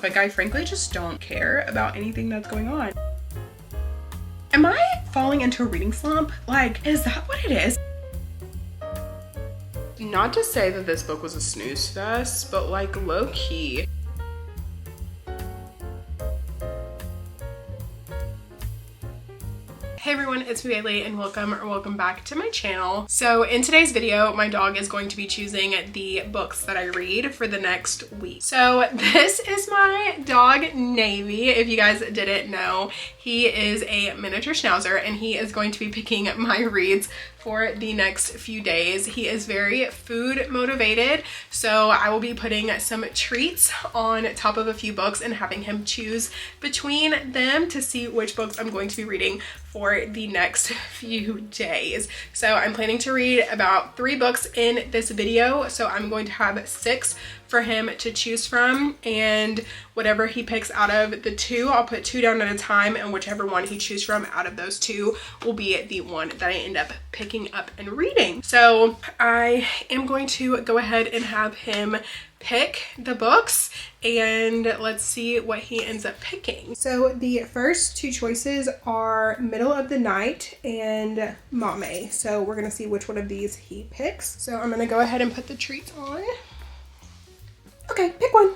Like, I frankly just don't care about anything that's going on. Am I falling into a reading slump? Like, is that what it is? Not to say that this book was a snooze fest, but like low key. Hey everyone, it's me Bailey and welcome back to my channel. So in today's video, my dog is going to be choosing the books that I read for the next week. So this is my dog Navy. If you guys didn't know, he is a miniature schnauzer and he is going to be picking my reads for the next few days. He is very food motivated, so I will be putting some treats on top of a few books and having him choose between them to see which books I'm going to be reading for the next few days. So I'm planning to read about 3 books in this video, so I'm going to have 6 for him to choose from, and whatever he picks out of the 2, I'll put 2 down at a time, and whichever one he chooses from out of those 2 will be the one that I end up picking up and reading. So I am going to go ahead and have him pick the books and let's see what he ends up picking. So the first 2 choices are Middle of the Night and Mame. So we're gonna see which one of these he picks. So I'm gonna go ahead and put the treats on. Okay, pick one.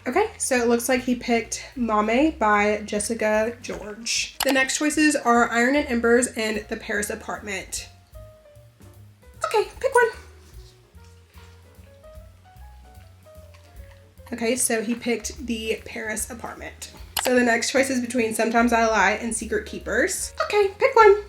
Okay, so it looks like he picked Mame by Jessica George. The next choices are Iron and Embers and The Paris Apartment. Okay, pick one. Okay, so he picked The Paris Apartment. So the next choice is between Sometimes I Lie and Secret Keepers. Okay, pick one.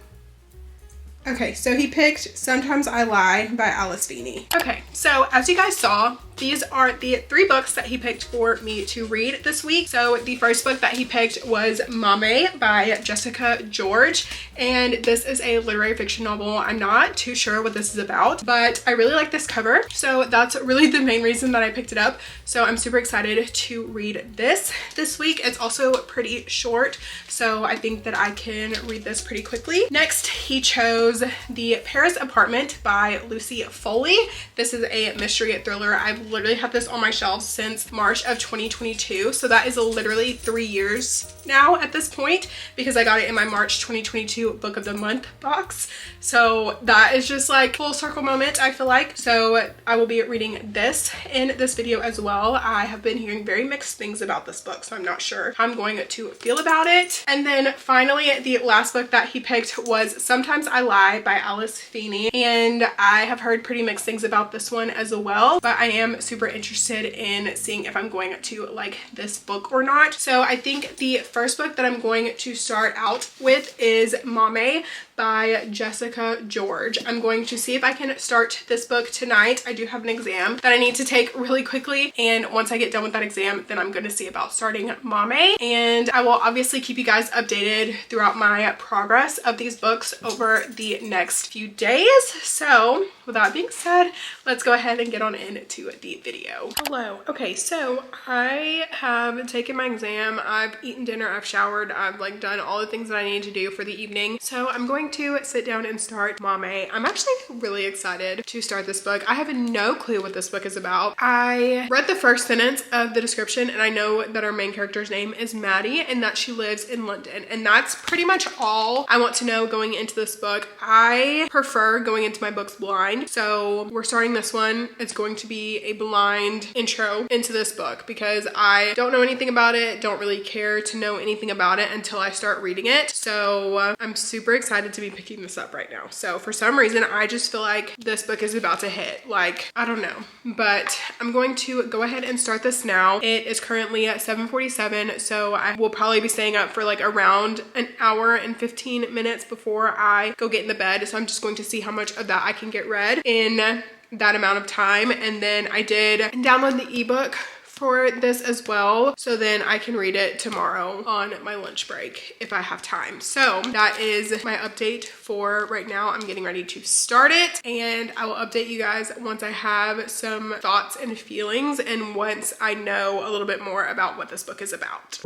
Okay, so he picked Sometimes I Lie by Alice Feeney. Okay, so as you guys saw, these are the 3 books that he picked for me to read this week. So the first book that he picked was Mame by Jessica George, and this is a literary fiction novel. I'm not too sure what this is about, but I really like this cover, so that's really the main reason that I picked it up. So I'm super excited to read this week. It's also pretty short, so I think that I can read this pretty quickly. Next, he chose The Paris Apartment by Lucy Foley. This is a mystery thriller. I've literally had this on my shelves since March of 2022, so that is literally 3 years now at this point, because I got it in my March 2022 book of the month box. So that is just like full circle moment, I feel like. So I will be reading this in this video as well. I have been hearing very mixed things about this book, so I'm not sure how I'm going to feel about it. And then finally, the last book that he picked was Sometimes I Lie by Alice Feeney, and I have heard pretty mixed things about this one as well, but I am super interested in seeing if I'm going to like this book or not. So I think the first book that I'm going to start out with is Mame by Jessica George. I'm going to see if I can start this book tonight. I do have an exam that I need to take really quickly, and once I get done with that exam, then I'm going to see about starting Mame, and I will obviously keep you guys updated throughout my progress of these books over the next few days. So with that being said, let's go ahead and get on into the video. Hello. Okay, so I have taken my exam, I've eaten dinner, I've showered, I've like done all the things that I need to do for the evening. So I'm going to sit down and start Mame. I'm actually really excited to start this book. I have no clue what this book is about. I read the first sentence of the description and I know that our main character's name is Maddie and that she lives in London, and that's pretty much all I want to know going into this book. I prefer going into my books blind, so we're starting this one. It's going to be a blind intro into this book because I don't know anything about it, don't really care to know anything about it until I start reading it. So I'm super excited to be picking this up right now. So for some reason, I just feel like this book is about to hit. Like, I don't know, but I'm going to go ahead and start this now. It is currently at 7:47, so I will probably be staying up for like around an hour and 15 minutes before I go get in the bed. So I'm just going to see how much of that I can get read in that amount of time. And then I did download the ebook for this as well, so then I can read it tomorrow on my lunch break if I have time. So that is my update for right now. I'm getting ready to start it, and I will update you guys once I have some thoughts and feelings and once I know a little bit more about what this book is about.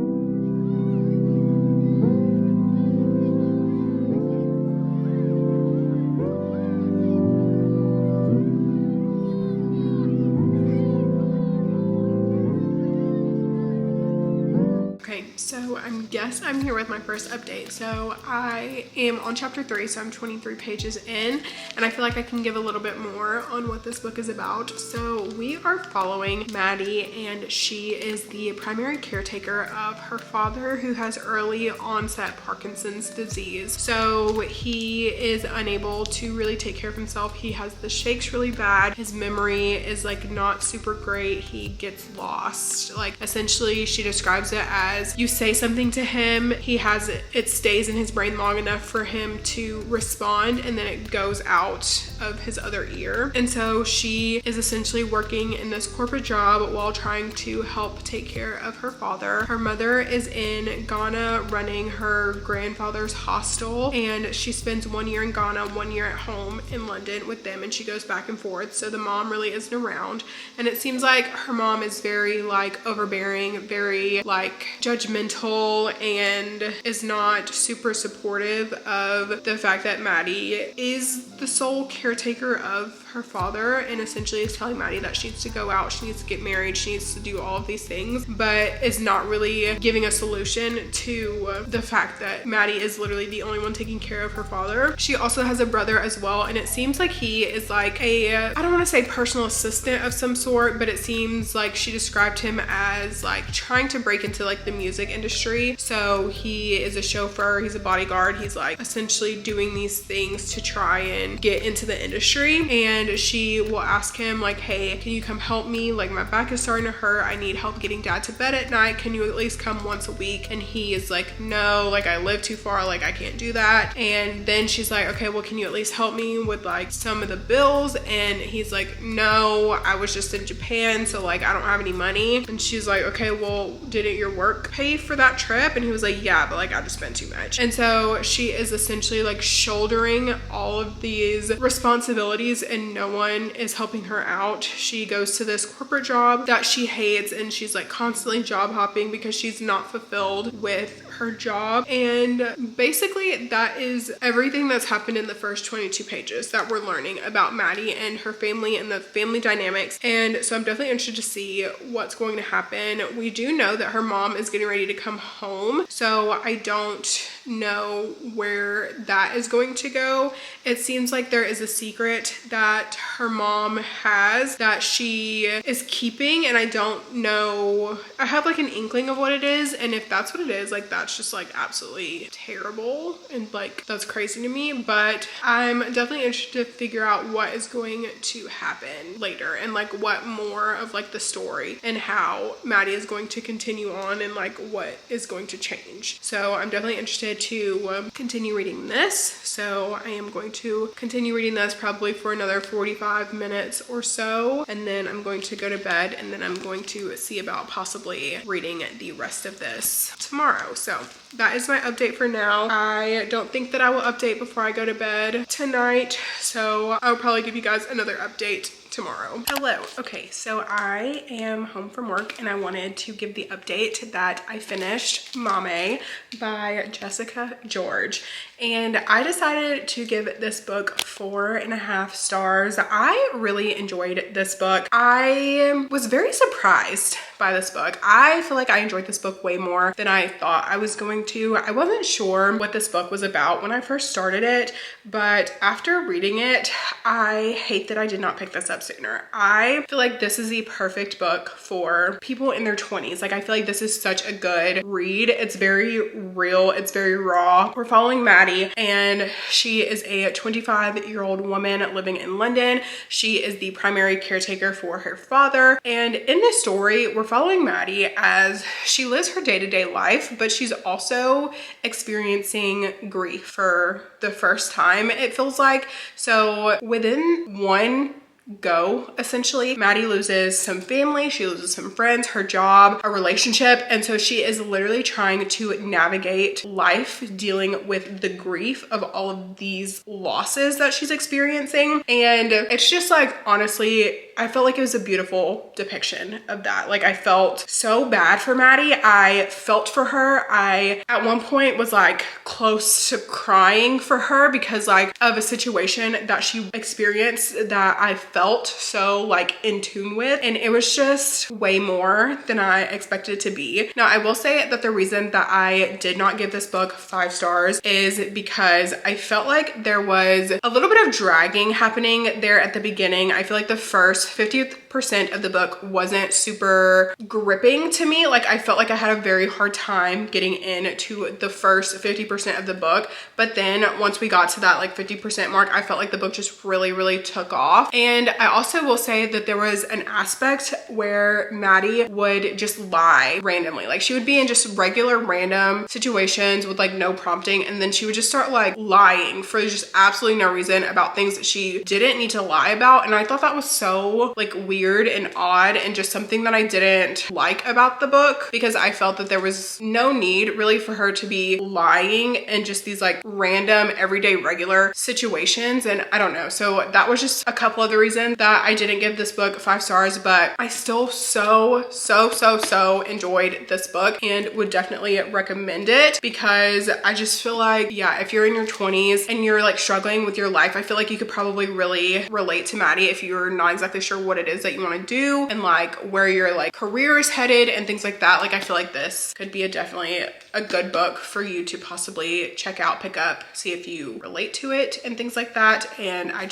Okay, so I guess I'm here with my first update. So I am on chapter 3, so I'm 23 pages in, and I feel like I can give a little bit more on what this book is about. So we are following Maddie, and she is the primary caretaker of her father who has early onset Parkinson's disease. So he is unable to really take care of himself. He has the shakes really bad. His memory is like not super great. He gets lost. Like essentially she describes it as you say something to him, it stays in his brain long enough for him to respond, and then it goes out of his other ear. And so she is essentially working in this corporate job while trying to help take care of her father. Her mother is in Ghana running her grandfather's hostel, and she spends 1 year in Ghana, 1 year at home in London with them, and she goes back and forth. So the mom really isn't around, and it seems like her mom is very like overbearing, very like judgmental, and is not super supportive of the fact that Maddie is the sole caretaker of her father, and essentially is telling Maddie that she needs to go out, she needs to get married, she needs to do all of these things, but is not really giving a solution to the fact that Maddie is literally the only one taking care of her father. She also has a brother as well, and it seems like he is like I don't want to say personal assistant of some sort, but it seems like she described him as like trying to break into like the music industry. So he is a chauffeur, he's a bodyguard, he's like essentially doing these things to try and get into the industry. And she will ask him like, hey, can you come help me? Like my back is starting to hurt, I need help getting dad to bed at night, can you at least come once a week? And he is like, no, like I live too far, like I can't do that. And then she's like, okay, well, can you at least help me with like some of the bills? And he's like, no, I was just in Japan, so like I don't have any money. And she's like, okay, well, didn't your work pay for that trip? And he was like, yeah, but like I just spent too much. And so she is essentially like shouldering all of these responsibilities, and no one is helping her out. She goes to this corporate job that she hates, and she's like constantly job hopping because she's not fulfilled with her job. And basically that is everything that's happened in the first 22 pages that we're learning about Maddie and her family and the family dynamics. And so I'm definitely interested to see what's going to happen. We do know that her mom is getting ready to come home, so I don't know where that is going to go. It seems like there is a secret that her mom has that she is keeping, and I don't know. I have like an inkling of what it is, and if that's what it is, like that's just like absolutely terrible, and like that's crazy to me. But I'm definitely interested to figure out what is going to happen later, and like what more of like the story and how Maddie is going to continue on, and like what is going to change. So I'm definitely interested to continue reading this. So I am going to continue reading this probably for another 45 minutes or so, and then I'm going to go to bed, and then I'm going to see about possibly reading the rest of this tomorrow. So that is my update for now. I don't think that I will update before I go to bed tonight, so I'll probably give you guys another update tomorrow. Hello. Okay, so I am home from work, and I wanted to give the update that I finished Mame by Jessica George, and I decided to give this book 4.5 stars. I really enjoyed this book. I was very surprised by this book. I feel like I enjoyed this book way more than I thought I was going to. I wasn't sure what this book was about when I first started it, but after reading it, I hate that I did not pick this up sooner. I feel like this is the perfect book for people in their 20s. Like I feel like this is such a good read. It's very real, it's very raw. We're following Maddie, and she is a 25-year-old woman living in London. She is the primary caretaker for her father, and in this story we're following Maddie as she lives her day-to-day life, but she's also experiencing grief for the first time, it feels like. So within one go, essentially, Maddie loses some family, she loses some friends, her job, a relationship, and so she is literally trying to navigate life dealing with the grief of all of these losses that she's experiencing. And it's just like, honestly, I felt like it was a beautiful depiction of that. Like I felt so bad for Maddie. I felt for her. I at one point was like close to crying for her because like of a situation that she experienced that I felt so like in tune with, and it was just way more than I expected it to be. Now I will say that the reason that I did not give this book 5 stars is because I felt like there was a little bit of dragging happening there at the beginning. I feel like the first 50% of the book wasn't super gripping to me. Like I felt like I had a very hard time getting into the first 50% of the book, but then once we got to that like 50% mark, I felt like the book just really took off. And I also will say that there was an aspect where Maddie would just lie randomly. Like she would be in just regular random situations with like no prompting, and then she would just start like lying for just absolutely no reason about things that she didn't need to lie about. And I thought that was so like weird and odd and just something that I didn't like about the book, because I felt that there was no need really for her to be lying in just these like random everyday regular situations. And I don't know, so that was just a couple of the reasons that I didn't give this book 5 stars, but I still so enjoyed this book and would definitely recommend it, because I just feel like, yeah, if you're in your 20s and you're like struggling with your life, I feel like you could probably really relate to Maddie if you're not exactly sure what it is that you want to do and like where your like career is headed and things like that. Like I feel like this could be definitely a good book for you to possibly check out, pick up, see if you relate to it and things like that. And I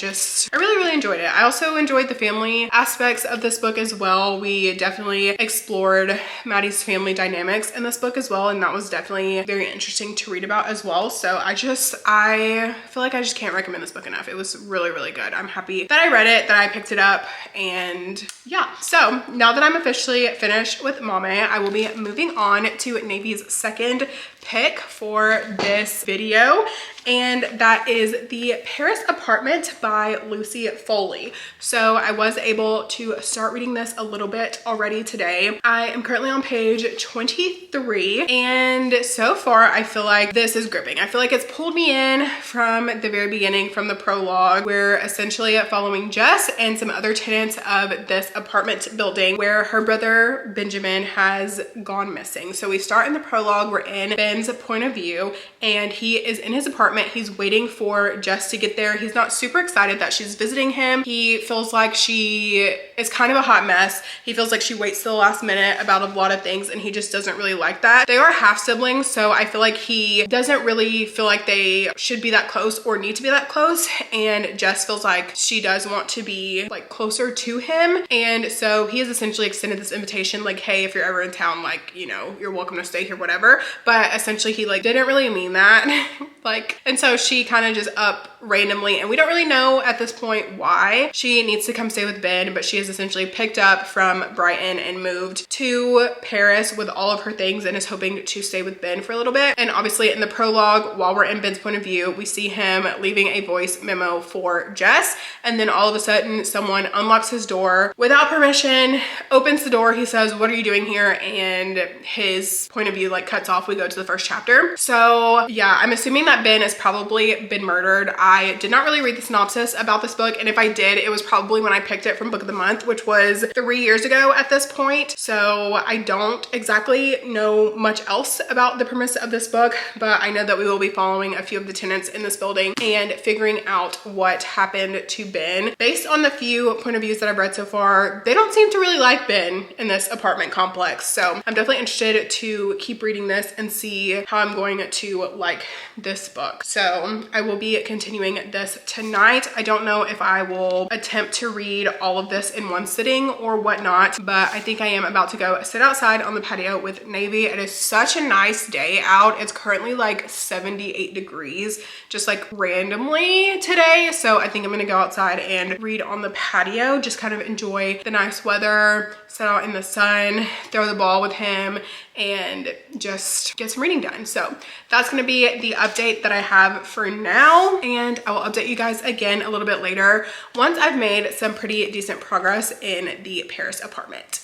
really enjoyed it. I also enjoyed the family aspects of this book as well. We definitely explored Maddie's family dynamics in this book as well, and that was definitely very interesting to read about as well. So I feel like I just can't recommend this book enough. It was really good. I'm happy that I read it, that I picked it up, and yeah. So now that I'm officially finished with Mame, I will be moving on to Navy's second pick for this video, and that is The Paris Apartment by Lucy Foley. So I was able to start reading this a little bit already today. I am currently on page 23, and so far I feel like this is gripping. I feel like it's pulled me in from the very beginning, from the prologue. We're essentially following Jess and some other tenants of this apartment building where her brother Benjamin has gone missing. So we start in the prologue. We're in Ben's point of view, and he is in his apartment. He's waiting for Jess to get there. He's not super excited that she's visiting him. He feels like she is kind of a hot mess. He feels like she waits till the last minute about a lot of things, and he just doesn't really like that. They are half siblings, so I feel like he doesn't really feel like they should be that close or need to be that close, and Jess feels like she does want to be like closer to him. And so he has essentially extended this invitation like, hey, if you're ever in town, like, you know, you're welcome to stay here, whatever. But essentially he like didn't really mean that. Like, and so she kind of just up randomly, and we don't really know at this point why she needs to come stay with Ben, but she has essentially picked up from Brighton and moved to Paris with all of her things and is hoping to stay with Ben for a little bit. And obviously in the prologue, while we're in Ben's point of view, we see him leaving a voice memo for Jess, and then all of a sudden someone unlocks his door without permission, opens the door. He says, "What are you doing here?" And his point of view like cuts off. We go to the first chapter. So yeah, I'm assuming that Ben has probably been murdered. I did not really read the synopsis about this book, and if I did, it was probably when I picked it from Book of the Month, which was 3 years ago at this point. So I don't exactly know much else about the premise of this book, but I know that we will be following a few of the tenants in this building and figuring out what happened to Ben. Based on the few point of views that I've read so far, they don't seem to really like Ben in this apartment complex. So I'm definitely interested to keep reading this and see how I'm going to like this book. So I will be continuing this tonight. I don't know if I will attempt to read all of this in one sitting or whatnot, but I think I am about to go sit outside on the patio with Navy. It is such a nice day out. It's currently like 78 degrees, just like randomly today. So I think I'm gonna go outside and read on the patio, just kind of enjoy the nice weather, sit out in the sun, throw the ball with him, and just get some reading done. So that's gonna be the update that I have for now, and I will update you guys again a little bit later once I've made some pretty decent progress in the Paris apartment.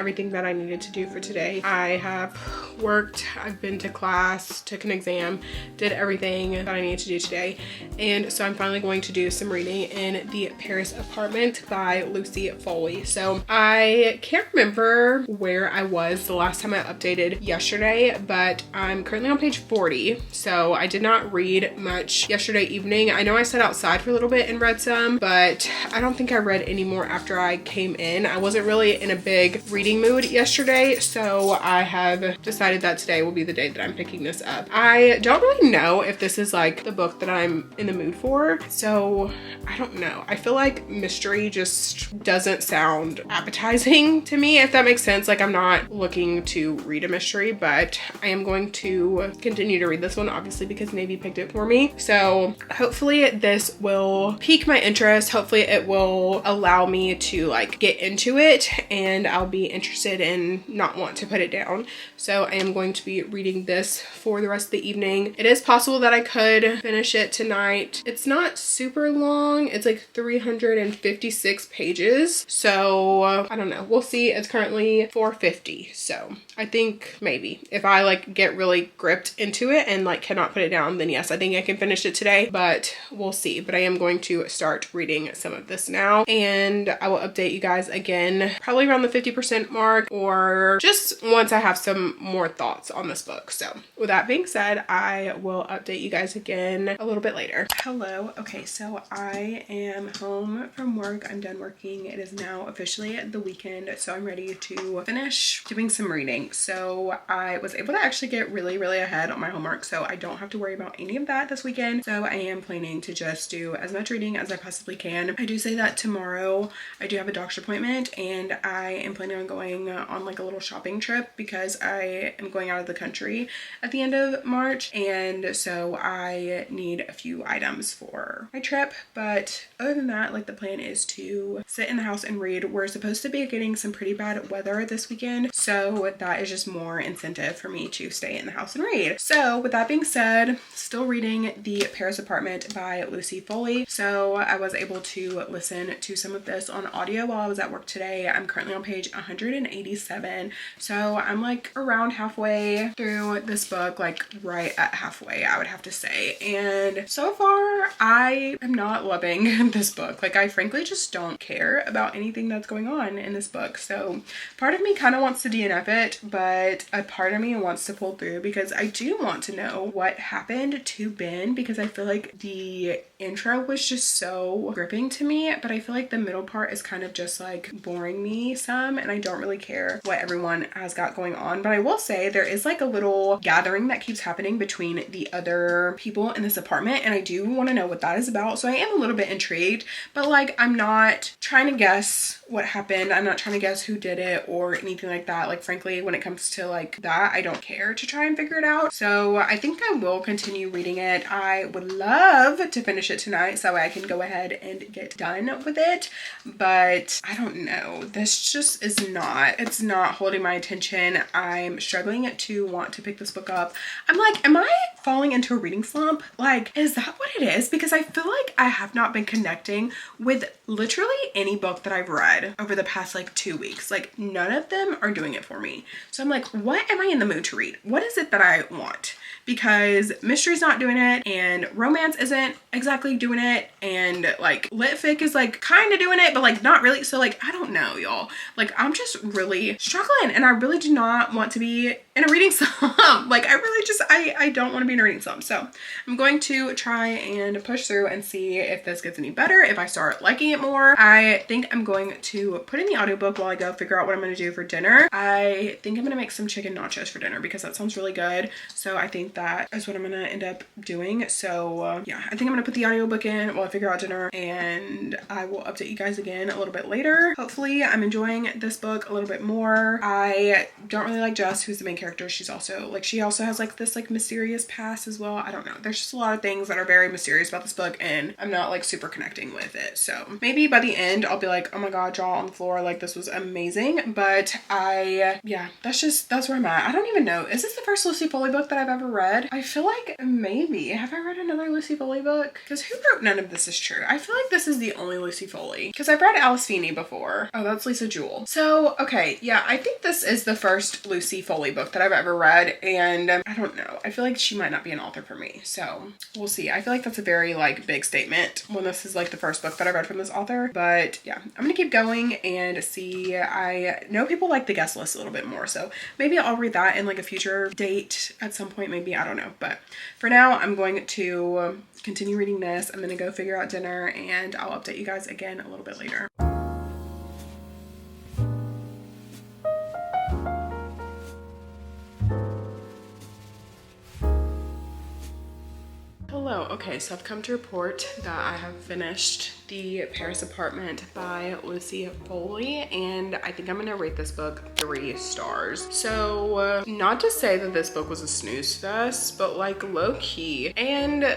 everything that I needed to do for today. I have worked, I've been to class, took an exam, did everything that I needed to do today. And so I'm finally going to do some reading in The Paris Apartment by Lucy Foley. So I can't remember where I was the last time I updated yesterday, but I'm currently on page 40. So I did not read much yesterday evening. I know I sat outside for a little bit and read some, but I don't think I read any more after I came in. I wasn't really in a big reading mood yesterday, so I have decided that today will be the day that I'm picking this up. I don't really know if this is like the book that I'm in the mood for, so I don't know. I feel like mystery just doesn't sound appetizing to me, if that makes sense. Like, I'm not looking to read a mystery, but I am going to continue to read this one, obviously, because Navy picked it for me. So hopefully this will pique my interest. Hopefully it will allow me to like get into it, and I'll be interested and not want to put it down. So I am going to be reading this for the rest of the evening. It is possible that I could finish it tonight. It's not super long. It's like 356 pages. So I don't know. We'll see. It's currently 450. So I think maybe if I like get really gripped into it and like cannot put it down, then yes, I think I can finish it today, but we'll see. But I am going to start reading some of this now, and I will update you guys again probably around the 50% mark, or just once I have some more thoughts on this book. So with that being said, I will update you guys again a little bit later. Hello. Okay, so I am home from work. I'm done working. It is now officially the weekend, so I'm ready to finish doing some reading. So I was able to actually get really ahead on my homework, so I don't have to worry about any of that this weekend. So I am planning to just do as much reading as I possibly can. I do say that tomorrow I do have a doctor's appointment, and I am planning on going on like a little shopping trip because I am going out of the country at the end of March, and so I need a few items for my trip. But other than that, like, the plan is to sit in the house and read. We're supposed to be getting some pretty bad weather this weekend, so that is just more incentive for me to stay in the house and read. So with that being said, still reading The Paris Apartment by Lucy Foley. So I was able to listen to some of this on audio while I was at work today. I'm currently on page 187, so I'm like around halfway through this book, like right at halfway, I would have to say. And so far I am not loving this book. Like, I frankly just don't care about anything that's going on in this book. So part of me kind of wants to DNF it, but a part of me wants to pull through because I do want to know what happened to Ben, because I feel like the intro was just so gripping to me, but I feel like the middle part is kind of just like boring me some, and I don't really care what everyone has got going on. But I will say there is like a little gathering that keeps happening between the other people in this apartment, and I do want to know what that is about. So I am a little bit intrigued, but like, I'm not trying to guess what happened. I'm not trying to guess who did it or anything like that. Like, frankly, when it comes to like that, I don't care to try and figure it out. So I think I will continue reading it. I would love to finish it tonight so I can go ahead and get done with it, but I don't know. This just is not, it's not holding my attention. I'm struggling to want to pick this book up. I'm like, am I falling into a reading slump? Like, is that what it is? Because I feel like I have not been connecting with literally any book that I've read over the past like 2 weeks. Like, none of them are doing it for me. So I'm like, what am I in the mood to read? What is it that I want? Because mystery's not doing it, and romance isn't exactly doing it, and like lit fic is like kind of doing it, but like not really. So like, I don't know, y'all. Like, I'm just really struggling, and I really do not want to be in a reading slump. Like, I really just, I don't want to be in a reading slump. So I'm going to try and push through and see if this gets any better, if I start liking it more. I think I'm going to put in the audiobook while I go figure out what I'm going to do for dinner. I think I'm going to make some chicken nachos for dinner because that sounds really good. So I think that is what I'm going to end up doing. So yeah, I think I'm going to put the audiobook in while I figure out dinner, and I will update you guys again a little bit later. Hopefully I'm enjoying this book a little bit more. I don't really like Jess, who's the main character, she's also like, she also has like this like mysterious past as well. I don't know. There's just a lot of things that are very mysterious about this book, and I'm not like super connecting with it. So maybe by the end I'll be like, oh my god, jaw on the floor, like this was amazing. But yeah, that's where I'm at. I don't even know. Is this the first Lucy Foley book that I've ever read? I feel like maybe. Have I read another Lucy Foley book? Because who wrote None of This Is True? I feel like this is the only Lucy Foley. Because I've read Alice Feeney before. Oh, that's Lisa Jewell. So, okay, yeah, I think this is the first Lucy Foley book that I've ever read, and I don't know. I feel like she might not be an author for me, so we'll see. I feel like that's a very like big statement when this is like the first book that I read from this author, but yeah, I'm gonna keep going and see. I know people like the guest list a little bit more, so maybe I'll read that in like a future date at some point, maybe, I don't know. But for now, I'm going to continue reading this. I'm gonna go figure out dinner, and I'll update you guys again a little bit later. Hello. Okay, so I've come to report that I have finished The Paris Apartment by Lucy Foley, and I think I'm gonna rate this book 3 stars. So not to say that this book was a snooze fest, but like low key,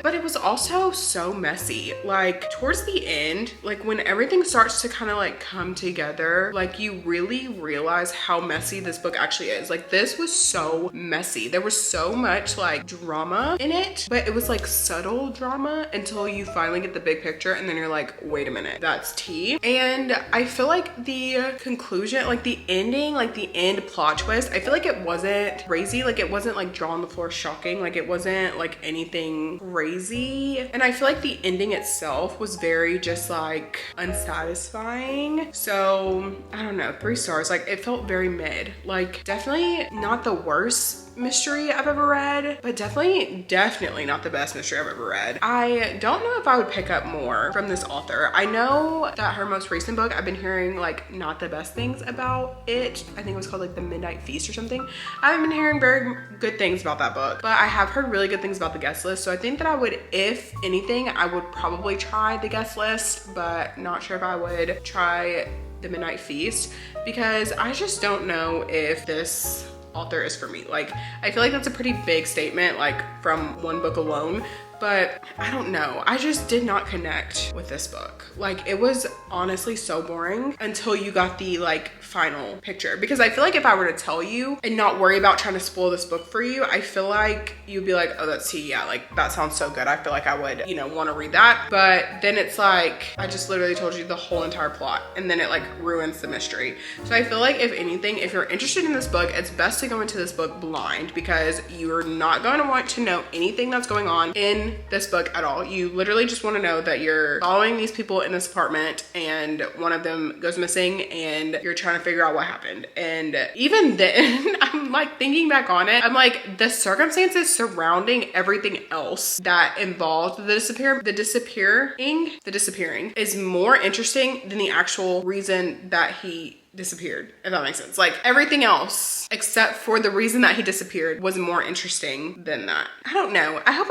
but it was also so messy. Like towards the end, like when everything starts to kind of like come together, like you really realize how messy this book actually is. Like this was so messy. There was so much like drama in it, but it was like subtle drama until you finally get the big picture, and then you're like, wait a minute, that's tea. And I feel like the conclusion, like the ending, like the end plot twist, I feel like it wasn't crazy. Like it wasn't like jaw on the floor shocking. Like it wasn't like anything crazy. And I feel like the ending itself was very just like unsatisfying. So I don't know, 3 stars. Like it felt very mid. Like definitely not the worst mystery I've ever read, but definitely not the best mystery I've ever read. I don't know if I would pick up more from this author. I know that her most recent book, I've been hearing like not the best things about it. I think it was called like The Midnight Feast or something. I've been hearing very good things about that book, but I have heard really good things about The Guest List. So I think that I would, if anything, I would probably try The Guest List, but not sure if I would try The Midnight Feast, because I just don't know if this author is for me. Like I feel like that's a pretty big statement, like from one book alone, but I don't know. I just did not connect with this book. Like it was honestly so boring until you got the like final picture, because I feel like if I were to tell you and not worry about trying to spoil this book for you, I feel like you'd be like, oh, that's tea. Yeah, like that sounds so good. I feel like I would, you know, want to read that. But then it's like, I just literally told you the whole entire plot, and then it like ruins the mystery. So I feel like if anything, if you're interested in this book, it's best to go into this book blind, because you're not going to want to know anything that's going on in this book at all. You literally just want to know that you're following these people in this apartment and one of them goes missing, and you're trying to figure out what happened. And even then, I'm like thinking back on it, I'm like, the circumstances surrounding everything else that involved the disappearing is more interesting than the actual reason that he disappeared, if that makes sense. Like everything else except for the reason that he disappeared was more interesting than that. I don't know. I hope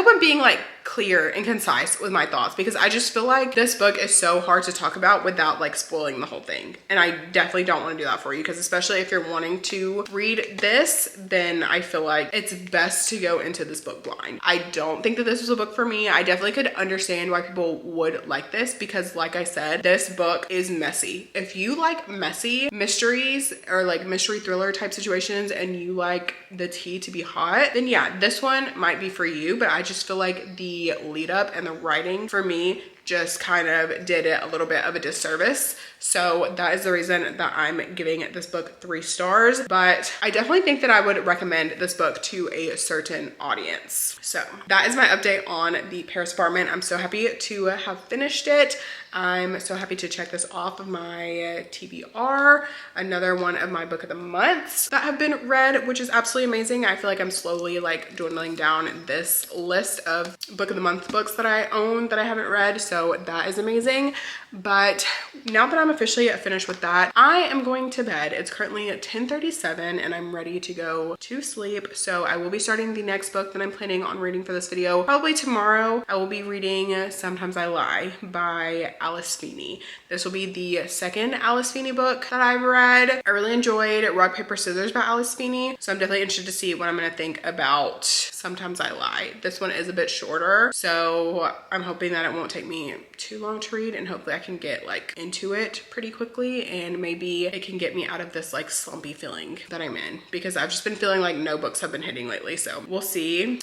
I'm being like clear and concise with my thoughts, because I just feel like this book is so hard to talk about without like spoiling the whole thing. And I definitely don't want to do that for you, because especially if you're wanting to read this, then I feel like it's best to go into this book blind. I don't think that this was a book for me. I definitely could understand why people would like this, because like I said, this book is messy. If you like messy mysteries or like mystery thriller type situations and you like the tea to be hot, then yeah, this one might be for you. But I just feel like the lead up and the writing for me just kind of did it a little bit of a disservice. So that is the reason that I'm giving this book 3 stars. But I definitely think that I would recommend this book to a certain audience. So that is my update on The Paris Apartment. I'm so happy to have finished it. I'm so happy to check this off of my TBR. Another one of my book of the months that have been read, which is absolutely amazing. I feel like I'm slowly like dwindling down this list of book of the month books that I own that I haven't read. so that is amazing. But now that I'm officially finished with that, I am going to bed. It's currently at 10:37 and I'm ready to go to sleep. So I will be starting the next book that I'm planning on reading for this video. Probably tomorrow, I will be reading Sometimes I Lie by Alice Feeney. This will be the second Alice Feeney book that I've read. I really enjoyed Rock, Paper, Scissors by Alice Feeney. So I'm definitely interested to see what I'm gonna think about Sometimes I Lie. This one is a bit shorter, so I'm hoping that it won't take me too long to read, and hopefully I can get like into it pretty quickly, and maybe it can get me out of this like slumpy feeling that I'm in, because I've just been feeling like no books have been hitting lately. So we'll see.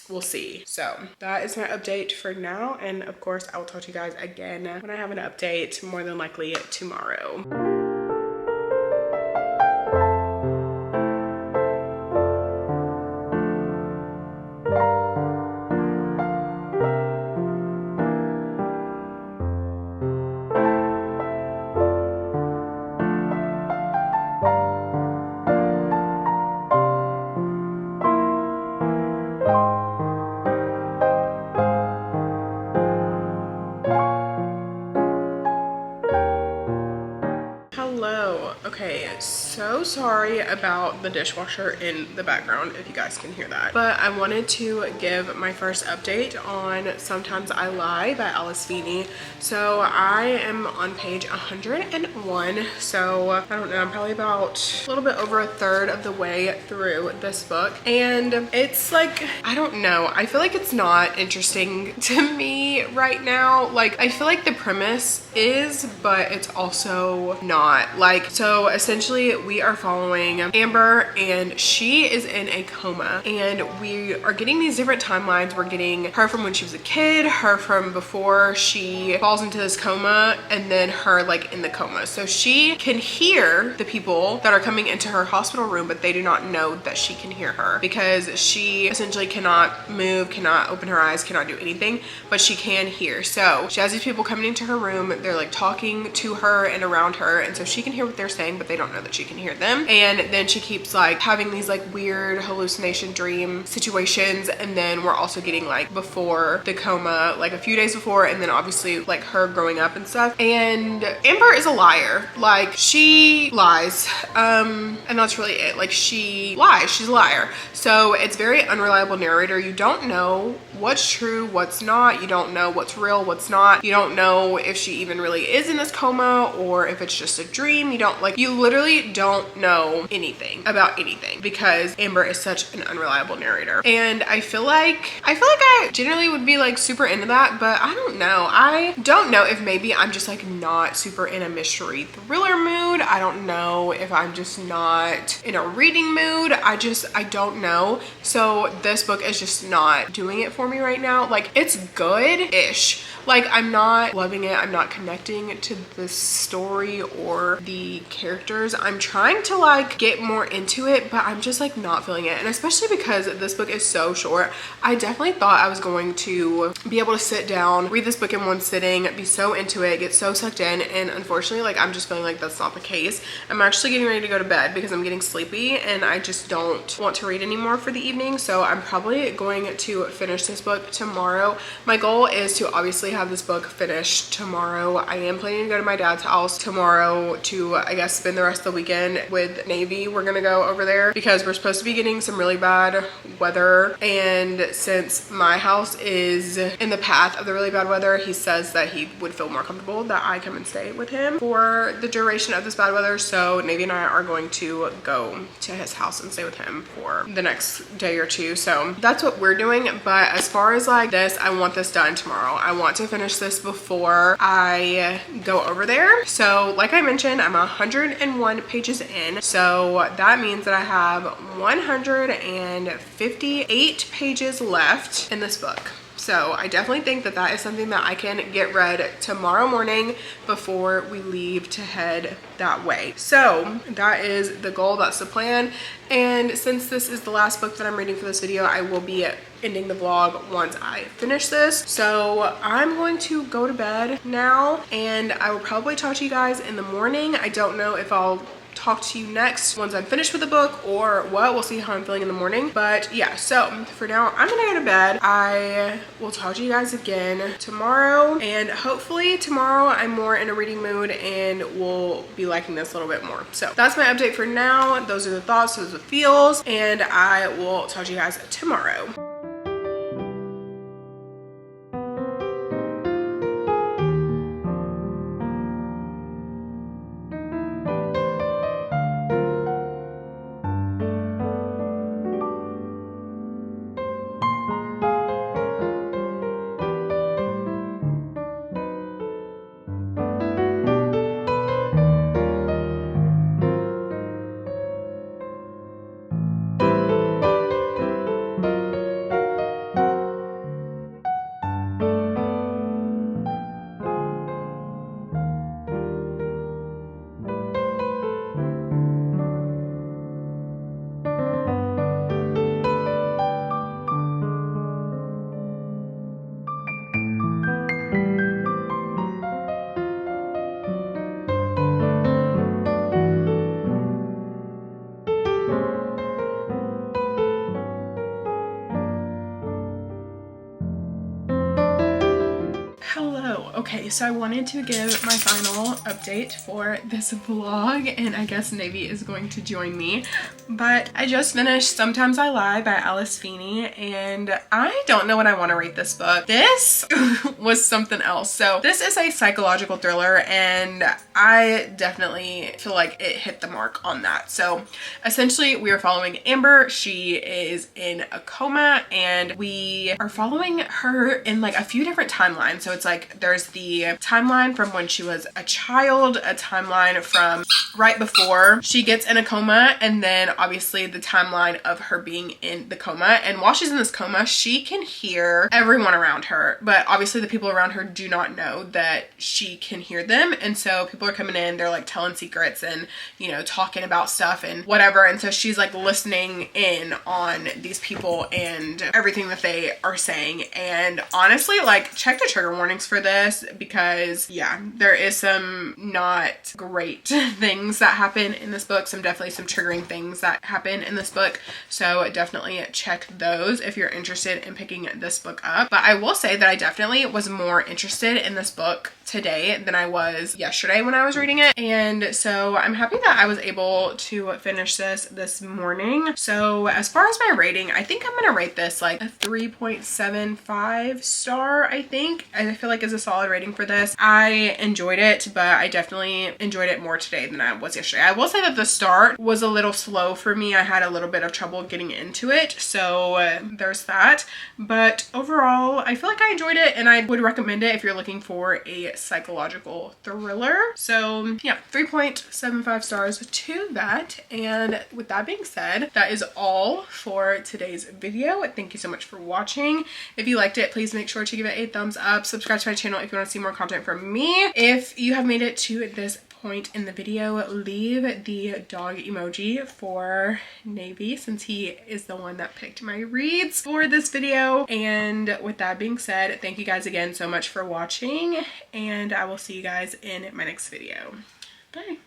So that is my update for now, and of course I will talk to you guys again when I have an update, more than likely tomorrow. Okay, so sorry about the dishwasher in the background, if you guys can hear that. But I wanted to give my first update on Sometimes I Lie by Alice Feeney. So I am on page 101. So I don't know, I'm probably about a little bit over a third of the way through this book. And it's like, I don't know, I feel like it's not interesting to me right now. Like, I feel like the premise is, but it's also not. Like, so essentially we are following Amber, and she is in a coma, and we are getting these different timelines. We're getting her from when she was a kid, her from before she falls into this coma, and then her like in the coma. So she can hear the people that are coming into her hospital room, but they do not know that she can hear her, because she essentially cannot move, cannot open her eyes, cannot do anything, but she can hear. So she has these people coming into her room, they're like talking to her and around her, and so she can hear what they're saying, but they don't know that she can hear them. And then she keeps like having these like weird hallucination dream situations, and then we're also getting like before the coma, like a few days before, and then obviously like her growing up and stuff. And Amber is a liar. Like, she lies, and that's really it. Like, she lies, she's a liar. So it's very unreliable narrator. You don't know what's true, what's not. You don't know what's real, what's not. You don't know if she even really is in this coma or if it's just a dream. You don't, like, you literally don't know anything about anything, because Amber is such an unreliable narrator. And I feel like I generally would be like super into that, but I don't know. I don't know if maybe I'm just like not super in a mystery thriller mood. I don't know if I'm just not in a reading mood. I don't know. So this book is just not doing it for me right now. Like, it's good-ish. Like, I'm not loving it. I'm not connecting to the story or the characters. I'm trying to like get more into it, but I'm just like not feeling it. And especially because this book is so short, I definitely thought I was going to be able to sit down, read this book in one sitting, be so into it, get so sucked in. And unfortunately, like, I'm just feeling like that's not the case. I'm actually getting ready to go to bed because I'm getting sleepy and I just don't want to read anymore for the evening. So I'm probably going to finish this book tomorrow. My goal is to obviously have this book finished tomorrow. I am planning to go to my dad's house tomorrow to, I guess, spend the rest of the weekend with Navy. We're gonna go over there because we're supposed to be getting some really bad weather, and since my house is in the path of the really bad weather, he says that he would feel more comfortable that I come and stay with him for the duration of this bad weather. So Navy and I are going to go to his house and stay with him for the next day or two. So that's what we're doing. But as far as like this, I want this done tomorrow. I want to finish this before I go over there. So like I mentioned, I'm 101 pages in. So that means that I have 158 pages left in this book. So I definitely think that that is something that I can get read tomorrow morning before we leave to head that way. So that is the goal, that's the plan. And since this is the last book that I'm reading for this video, I will be ending the vlog once I finish this. So I'm going to go to bed now, and I will probably talk to you guys in the morning. I don't know if I'll talk to you next once I'm finished with the book or what. We'll see how I'm feeling in the morning. But yeah, so for now, I'm gonna go to bed. I will talk to you guys again tomorrow, and hopefully tomorrow I'm more in a reading mood and we'll be liking this a little bit more. So that's my update for now. Those are the thoughts, those are the feels, and I will talk to you guys tomorrow. Hello. Okay, so I wanted to give my final update for this vlog, and I guess Navy is going to join me, but I just finished Sometimes I Lie by Alice Feeney, and I don't know what I want to rate this book. This was something else. So this is a psychological thriller, and I definitely feel like it hit the mark on that. So essentially we are following Amber. She is in a coma, and we are following her in like a few different timelines. So it's like there's the timeline from when she was a child, a timeline from right before she gets in a coma, and then obviously the timeline of her being in the coma. And while she's in this coma, she can hear everyone around her, but obviously the people around her do not know that she can hear them. And so people are coming in, they're like telling secrets and, you know, talking about stuff and whatever. And so she's like listening in on these people and everything that they are saying. And honestly, like, check the trigger warnings for this, because yeah, there is some not great things that happen in this book. Definitely some triggering things that happen in this book. So definitely check those if you're interested in picking this book up. But I will say that I definitely was more interested in this book today than I was yesterday when I was reading it. And so I'm happy that I was able to finish this morning. So as far as my rating, I think I'm gonna rate this like a 3.75 star. I feel like is a solid rating for this. I enjoyed it, but I definitely enjoyed it more today than I was yesterday. I will say that the start was a little slow for me. I had a little bit of trouble getting into it, so there's that. But overall, I feel like I enjoyed it, and I would recommend it if you're looking for a psychological thriller. So yeah, 3.75 stars to that. And with that being said, that is all for today's video. Thank you so much for watching. If you liked it, please make sure to give it a thumbs up. Subscribe to my channel if you want to see more content from me. If you have made it to this point in the video, leave the dog emoji for Navy, since he is the one that picked my reads for this video. And with that being said, thank you guys again so much for watching, and I will see you guys in my next video. Bye.